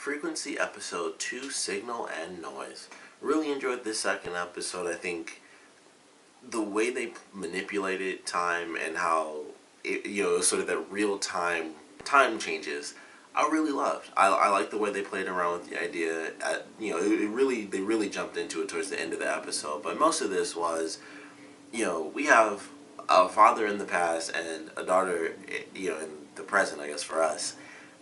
Frequency episode 2, Signal and Noise. Really enjoyed this second episode. I think the way they manipulated time and how it sort of that real time changes, I really loved. I like the way they played around with the idea. They really jumped into it towards the end of the episode. But most of this was, we have a father in the past and a daughter, in the present, I guess, for us.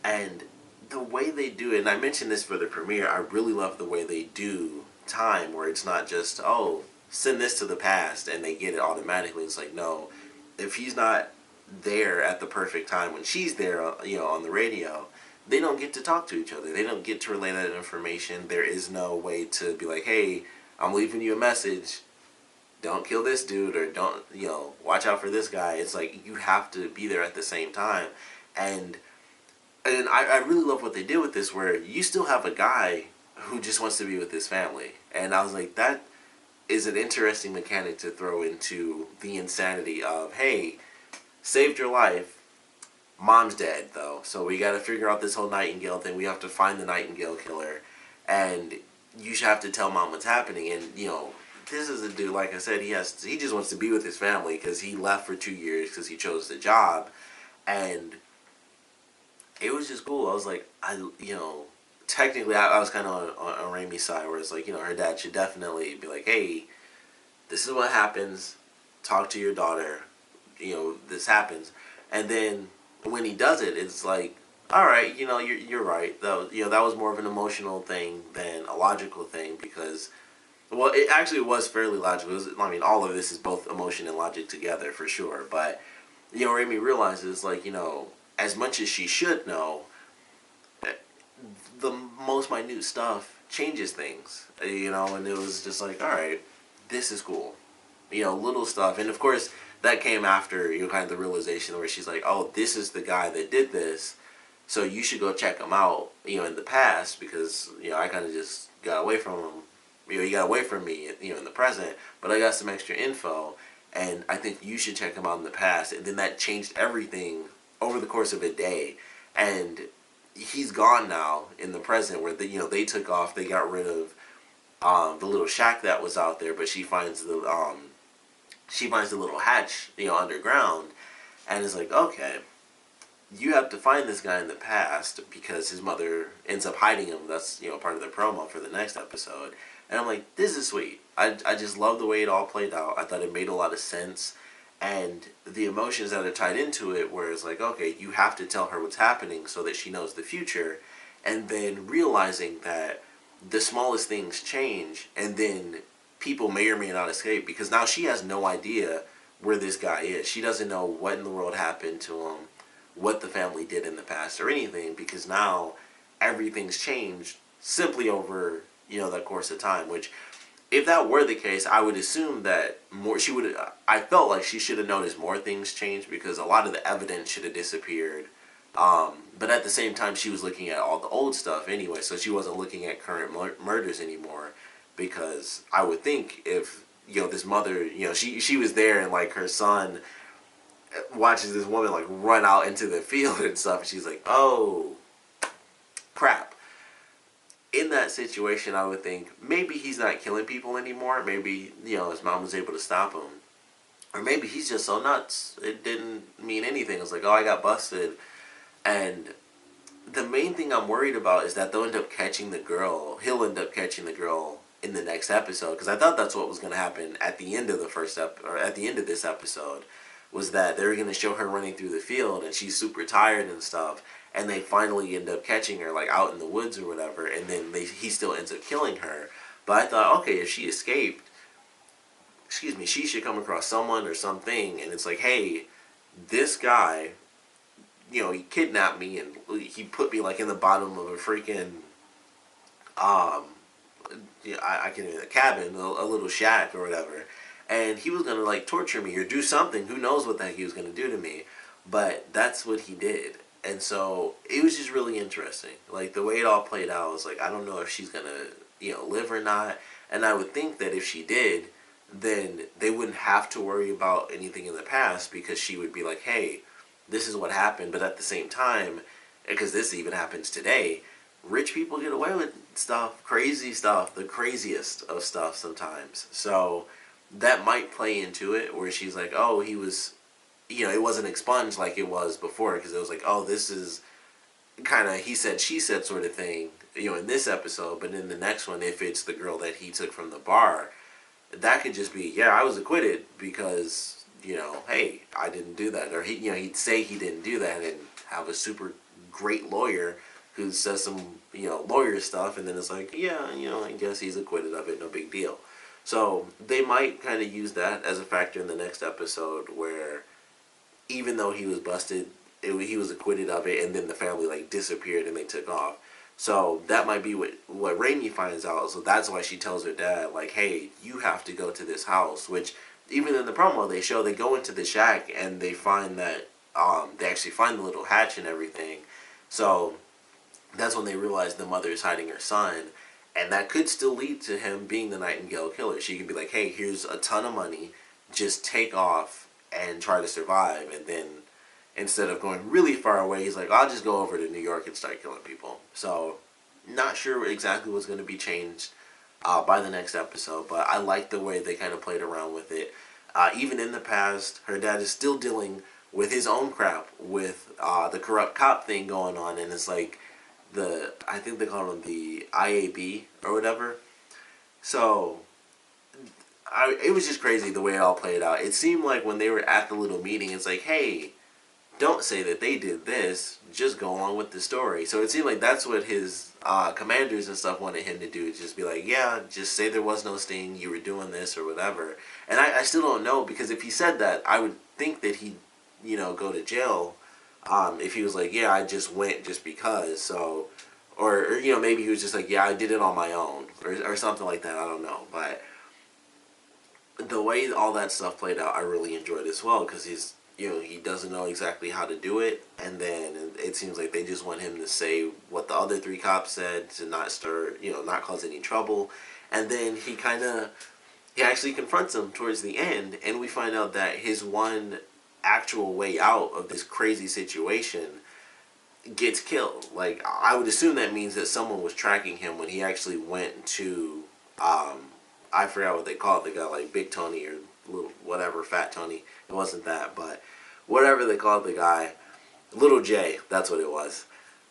And the way they do it, and I mentioned this for the premiere, I really love the way they do time, where it's not just, oh, send this to the past and they get it automatically. It's like, no, if he's not there at the perfect time when she's there, on the radio, they don't get to talk to each other. They don't get to relay that information. There is no way to be like, hey, I'm leaving you a message. Don't kill this dude, or don't, watch out for this guy. It's like you have to be there at the same time. And I really love what they did with this, where you still have a guy who just wants to be with his family. And I was like, that is an interesting mechanic to throw into the insanity of, hey, saved your life, mom's dead, though. So we got to figure out this whole Nightingale thing. We have to find the Nightingale killer. And you should have to tell mom what's happening. And, this is a dude, like I said, he just wants to be with his family because he left for 2 years because he chose the job. And it was just cool. I was like, technically I was kind of on Raimy's side, where it's like, her dad should definitely be like, hey, this is what happens. Talk to your daughter. This happens. And then when he does it, it's like, all right, you're right. That was more of an emotional thing than a logical thing, because, well, it actually was fairly logical. All of this is both emotion and logic together, for sure. But, Raimy realizes, like, as much as she should know, the most minute stuff changes things, and it was just like, all right, this is cool, little stuff. And of course, that came after, kind of the realization where she's like, oh, this is the guy that did this, so you should go check him out, in the past, because, I kind of just got away from him, he got away from me, in the present, but I got some extra info, and I think you should check him out in the past. And then that changed everything over the course of a day. And he's gone now in the present, where they took off. They got rid of the little shack that was out there, but she finds the little hatch underground, and is like, okay, you have to find this guy in the past because his mother ends up hiding him. That's part of the promo for the next episode. And I'm like, this is sweet. I just love the way it all played out. I thought it made a lot of sense. And the emotions that are tied into it, where it's like, okay, you have to tell her what's happening so that she knows the future. And then realizing that the smallest things change, and then people may or may not escape, because now she has no idea where this guy is. She doesn't know what in the world happened to him, what the family did in the past, or anything, because now everything's changed simply over, that course of time. Which, if that were the case, I would assume that I felt like she should have noticed more things change, because a lot of the evidence should have disappeared. But at the same time, she was looking at all the old stuff anyway, so she wasn't looking at current murders anymore. Because I would think if, this mother, she was there, and like her son watches this woman like run out into the field and stuff, and she's like, oh, crap. In that situation, I would think maybe he's not killing people anymore. Maybe, his mom was able to stop him. Or maybe he's just so nuts, it didn't mean anything. It's like, oh, I got busted. And the main thing I'm worried about is that they'll end up catching the girl. He'll end up catching the girl in the next episode. Because I thought that's what was going to happen at the end of at the end of this episode. Was that they were going to show her running through the field, and she's super tired and stuff. And they finally end up catching her, like, out in the woods or whatever, and then he still ends up killing her. But I thought, okay, if she escaped, she should come across someone or something, and it's like, hey, this guy, he kidnapped me, and he put me, like, in the bottom of a freaking, I can't even, a cabin, a little shack or whatever, and he was going to, like, torture me or do something. Who knows what the heck he was going to do to me, but that's what he did. And so it was just really interesting. Like, the way it all played out, I was like, I don't know if she's going to, live or not. And I would think that if she did, then they wouldn't have to worry about anything in the past, because she would be like, hey, this is what happened. But at the same time, because this even happens today, rich people get away with stuff, crazy stuff, the craziest of stuff sometimes. So that might play into it where she's like, oh, he was, it wasn't expunged like it was before, because it was like, oh, this is kind of he said, she said sort of thing, in this episode. But in the next one, if it's the girl that he took from the bar, that could just be, yeah, I was acquitted because, hey, I didn't do that. Or he'd say he didn't do that and have a super great lawyer who says some, lawyer stuff, and then it's like, yeah, I guess he's acquitted of it, no big deal. So they might kind of use that as a factor in the next episode, where even though he was busted, he was acquitted of it, and then the family like disappeared and they took off. So that might be what Raimy finds out. So that's why she tells her dad, like, hey, you have to go to this house. Which, even in the promo, they show they go into the shack and they find that, they actually find the little hatch and everything. So that's when they realize the mother is hiding her son. And that could still lead to him being the Nightingale killer. She could be like, hey, here's a ton of money. Just take off and try to survive. And then instead of going really far away, he's like, I'll just go over to New York and start killing people. So, not sure exactly what's going to be changed by the next episode, but I like the way they kind of played around with it. Even in the past, her dad is still dealing with his own crap, with the corrupt cop thing going on, and it's like I think they call him the IAB or whatever. So, it was just crazy the way it all played out. It seemed like when they were at the little meeting, it's like, hey, don't say that they did this, just go along with the story. So it seemed like that's what his commanders and stuff wanted him to do, just be like, yeah, just say there was no sting, you were doing this or whatever. And I still don't know, because if he said that, I would think that he'd, go to jail if he was like, yeah, I just went just because. So, or maybe he was just like, yeah, I did it on my own, or something like that, I don't know. But the way all that stuff played out, I really enjoyed as well, because he doesn't know exactly how to do it, and then it seems like they just want him to say what the other three cops said to not stir, not cause any trouble. And then he actually confronts him towards the end, and we find out that his one actual way out of this crazy situation gets killed. Like, I would assume that means that someone was tracking him when he actually went to, I forgot what they call it, they got like Big Tony or little whatever, Fat Tony. It wasn't that, but whatever they called the guy, Little J, that's what it was.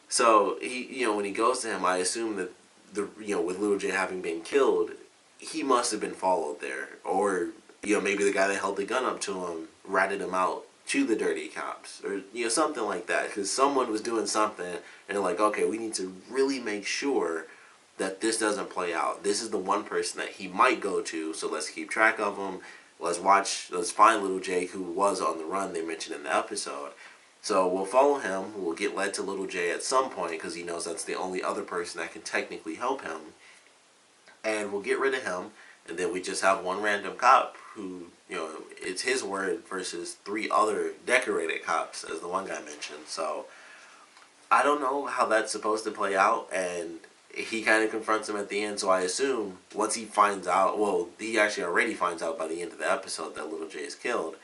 So he, when he goes to him, I assume that with Little J having been killed, he must have been followed there, or maybe the guy that held the gun up to him ratted him out to the dirty cops, or something like that, because someone was doing something, and they're like, okay, we need to really make sure that this doesn't play out. This is the one person that he might go to, so let's keep track of him. Let's find Little J, who was on the run they mentioned in the episode. So we'll follow him, we'll get led to Little J at some point, because he knows that's the only other person that can technically help him. And we'll get rid of him, and then we just have one random cop who, it's his word versus 3 other decorated cops, as the one guy mentioned. So I don't know how that's supposed to play out, and he kind of confronts him at the end, so I assume once he finds out, well, he actually already finds out by the end of the episode that Little J is killed.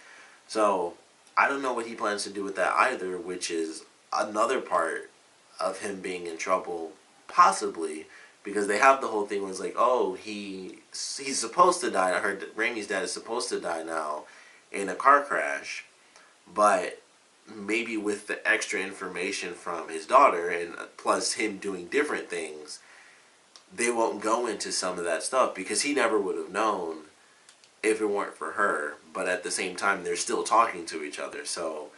So I don't know what he plans to do with that either, which is another part of him being in trouble, possibly, because they have the whole thing where it's like, oh, he's supposed to die. I heard that Raimy's dad is supposed to die now in a car crash, but maybe with the extra information from his daughter, and plus him doing different things, they won't go into some of that stuff, because he never would have known if it weren't for her. But at the same time, they're still talking to each other, so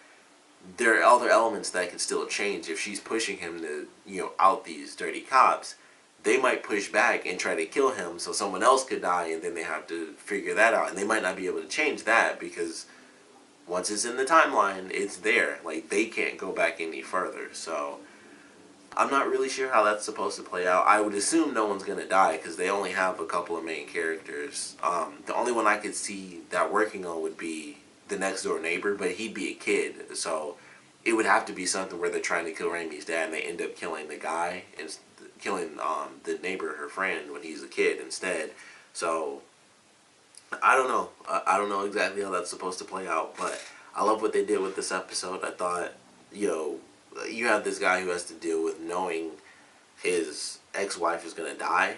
there are other elements that can still change. If she's pushing him to, out these dirty cops, they might push back and try to kill him so someone else could die, and then they have to figure that out, and they might not be able to change that, because once it's in the timeline, it's there. Like, they can't go back any further. So I'm not really sure how that's supposed to play out. I would assume no one's going to die, because they only have a couple of main characters. The only one I could see that working on would be the next door neighbor, but he'd be a kid. So it would have to be something where they're trying to kill Raimy's dad, and they end up killing the guy, and killing the neighbor, her friend, when he's a kid instead. So I don't know. I don't know exactly how that's supposed to play out, but I love what they did with this episode. I thought, you have this guy who has to deal with knowing his ex-wife is going to die,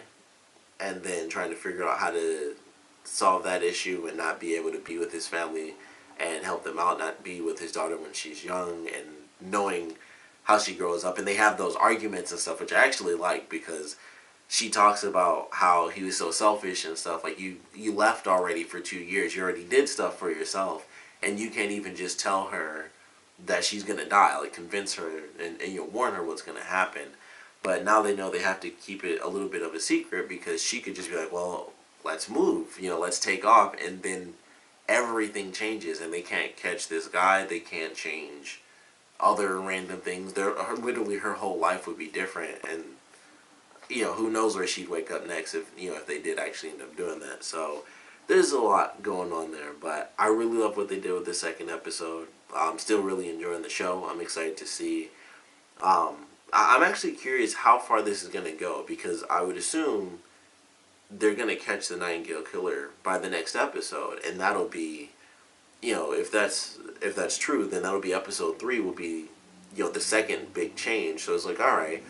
and then trying to figure out how to solve that issue and not be able to be with his family and help them out, not be with his daughter when she's young, and knowing how she grows up. And they have those arguments and stuff, which I actually like, because she talks about how he was so selfish and stuff. Like, you left already for 2 years. You already did stuff for yourself, and you can't even just tell her that she's going to die. Like, convince her and warn her what's going to happen. But now they know they have to keep it a little bit of a secret, because she could just be like, well, let's move. Let's take off. And then everything changes, and they can't catch this guy. They can't change other random things. Literally, her whole life would be different. And who knows where she'd wake up next if they did actually end up doing that. So there's a lot going on there, but I really love what they did with the second episode. I'm still really enjoying the show. I'm excited to see. I'm actually curious how far this is going to go, because I would assume they're going to catch the Nightingale killer by the next episode, and that'll be, if that's true, then that'll be episode 3 will be, the second big change. So it's like, all right,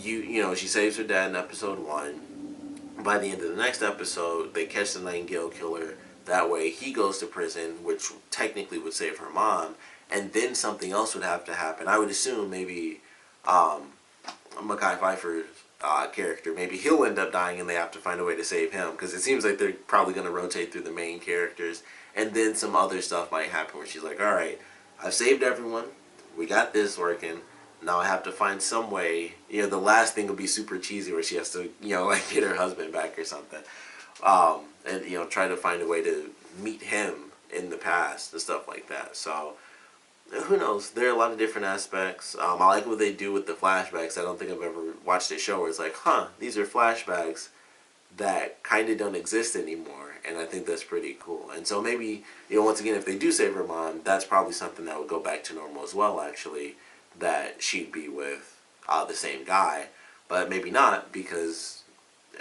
she saves her dad in episode 1. By the end of the next episode, they catch the Nightingale killer. That way, he goes to prison, which technically would save her mom, and then something else would have to happen. I would assume maybe Mekhi Phifer's character, maybe he'll end up dying, and they have to find a way to save him, because it seems like they're probably going to rotate through the main characters, and then some other stuff might happen where she's like, all right, I've saved everyone, we got this working. Now I have to find some way. The last thing will be super cheesy, where she has to, get her husband back or something, and try to find a way to meet him in the past and stuff like that. So who knows? There are a lot of different aspects. I like what they do with the flashbacks. I don't think I've ever watched a show where it's like, these are flashbacks that kind of don't exist anymore, and I think that's pretty cool. And so maybe, once again, if they do save her mom, that's probably something that would go back to normal as well, actually, that she'd be with the same guy. But maybe not, because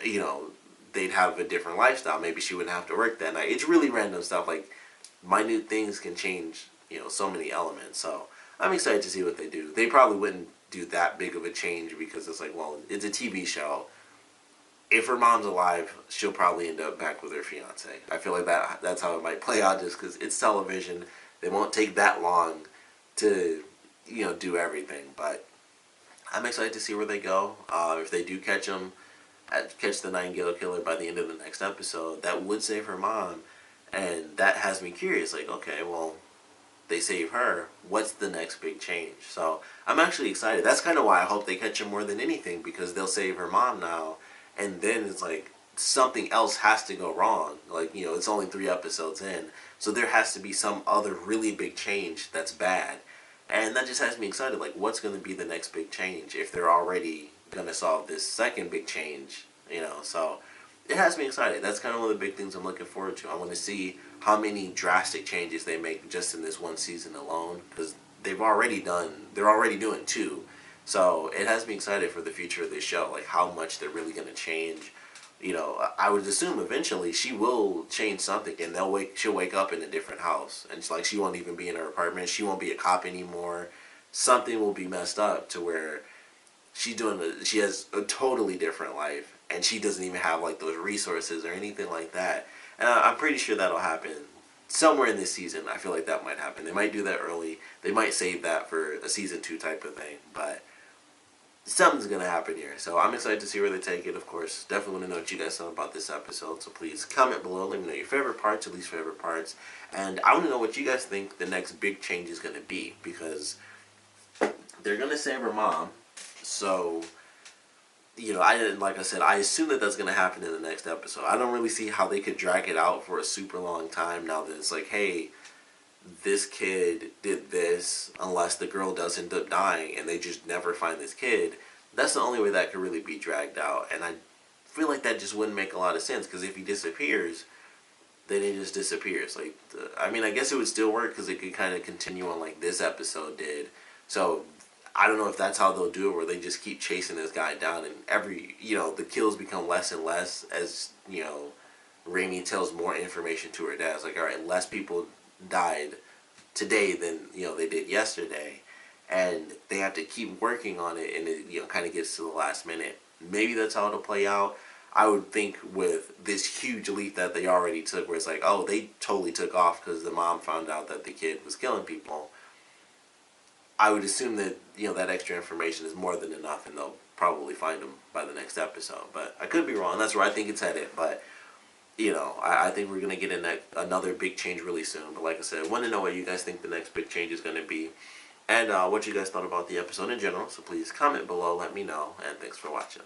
they'd have a different lifestyle. Maybe she wouldn't have to work that night. It's really random stuff. Like, minute things can change so many elements. So I'm excited to see what they do. They probably wouldn't do that big of a change, because it's like, well, it's a TV show. If her mom's alive, she'll probably end up back with her fiance. I feel like that's how it might play out, just because it's television. They won't take that long to do everything. But I'm excited to see where they go. If they do catch the Nightingale killer by the end of the next episode, that would save her mom, and that has me curious. Like, okay, well, they save her. What's the next big change? So I'm actually excited. That's kind of why I hope they catch him more than anything, because they'll save her mom now, and then it's like something else has to go wrong. Like, it's only 3 episodes in, so there has to be some other really big change that's bad. And that just has me excited. Like, what's going to be the next big change if they're already going to solve this second big change, So it has me excited. That's kind of one of the big things I'm looking forward to. I want to see how many drastic changes they make just in this one season alone, because they're already doing 2. So it has me excited for the future of this show, like how much they're really going to change. I would assume eventually she will change something, and she'll wake up in a different house, and she won't even be in her apartment. She won't be a cop anymore. Something will be messed up to where she has a totally different life, and she doesn't even have like those resources or anything like that. And I'm pretty sure that'll happen somewhere in this season. I feel like that might happen. They might do that early. They might save that for a season 2 type of thing, but something's going to happen here. So I'm excited to see where they take it, of course. Definitely want to know what you guys thought about this episode. So please comment below. Let me know your favorite parts, your least favorite parts. And I want to know what you guys think the next big change is going to be. Because they're going to save her mom. So, like I said, I assume that that's going to happen in the next episode. I don't really see how they could drag it out for a super long time now that it's like, hey, this kid did this, unless the girl does end up dying and they just never find this kid. That's the only way that could really be dragged out, and I feel like that just wouldn't make a lot of sense, because if he disappears, then he just disappears. Like, I guess it would still work, because it could kind of continue on like this episode did. So I don't know if that's how they'll do it, where they just keep chasing this guy down, and the kills become less and less as Raimy tells more information to her dad. It's like, all right, less people died today than they did yesterday, and they have to keep working on it, and it, you know, kind of gets to the last minute. Maybe that's how it'll play out. I would think with this huge leap that they already took, where it's like, oh, they totally took off because the mom found out that the kid was killing people. I would assume that, you know, that extra information is more than enough, and they'll probably find him by the next episode. But I could be wrong. That's where I think it's headed. But you know, I think we're gonna get another big change really soon. But like I said, I want to know what you guys think the next big change is gonna be, and what you guys thought about the episode in general. So please comment below, let me know, and thanks for watching.